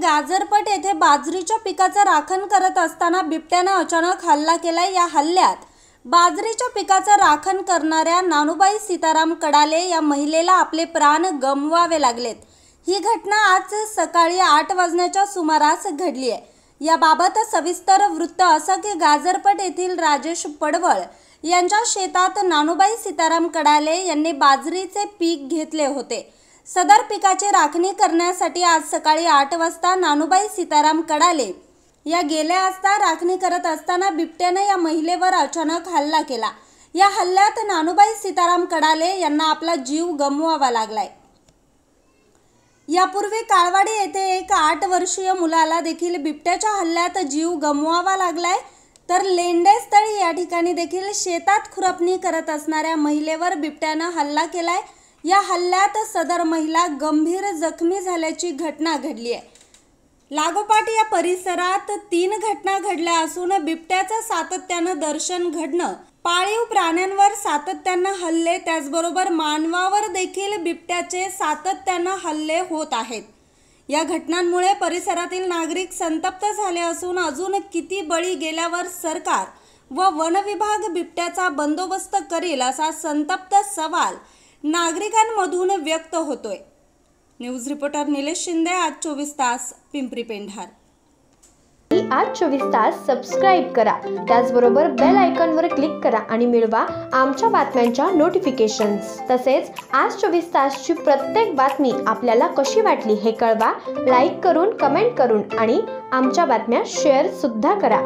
गाजरपट येथे बाजरीच्या पिकाचं राखण करत असताना बिबट्याने अचानक हल्ला केला। या हल्ल्यात बाजरीच्या पिकाचं राखण करणाऱ्या नानूबाई सीताराम कडाले या महिलेला आपले प्राण गमवावे लागलेत। ही घटना आज सकाळी 8 वाजण्याच्या सुमारास घडली आहे। याबाबत सविस्तर वृत्त असं की गाजरपट येथील राजेश पडवळ यांच्या शेतात नानूबाई सीताराम कडाले यांनी बाजरीचे पीक घेतले होते। सदर पिकाची राखणी करण्यासाठी आज सकाळी 8 वाजता नानूबाई सीताराम कडाले या गेल्या असता राखणी करत असताना बिबट्याने या महिलेवर अचानक हल्ला केला। या हल्ल्यात नानूबाई सीताराम कडाले यांना आपला जीव गमवावा लागलाय। यापूर्वी काळवाडी येथे एक 8 वर्षीय मुलाला देखील बिबट्याच्या हल्ल्यात जीव गमवावा लागलाय। तर लेंडेस्थळी या ठिकाणी देखील शेतात खुरपणी करत असणाऱ्या महिलेवर बिबट्याने हल्ला केलाय। या हल्ल्यात सदर महिला गंभीर जखमी झाल्याची घटना घडली आहे। लागोपाठ या परिसरात 3 घटना घडल्या असून बिबट्याचं सातत्यानं दर्शन घडणं, पाळीव प्राण्यांवर सातत्यानं हल्ले, त्याचबरोबर मानवावर देखील बिबट्याचे सातत्यानं हल्ले होत आहेत। या घटनांमुळे परिसरातील नागरिक संतप्त झाले असून अजून किती बळी गेल्यावर सरकार व वन विभाग बिबट्याचा बंदोबस्त करेल असा संतप्त सवाल नागरिकांमधून व्यक्त होतोय। न्यूज रिपोर्टर निलेश शिंदे, आज 24 तास, पिंपरी पेंढार। आज 24 तास सबस्क्राइब करा, त्याचबरोबर बेल आयकॉनवर क्लिक करा आणि मिळवा आमच्या बातम्यांच्या नोटिफिकेशन्स। तसेच आज 24 तासची प्रत्येक बातमी आपल्याला कशी वाटली हे कळवा, लाईक करून, कमेंट करून आणि आमच्या बातम्या शेअर सुद्धा करा।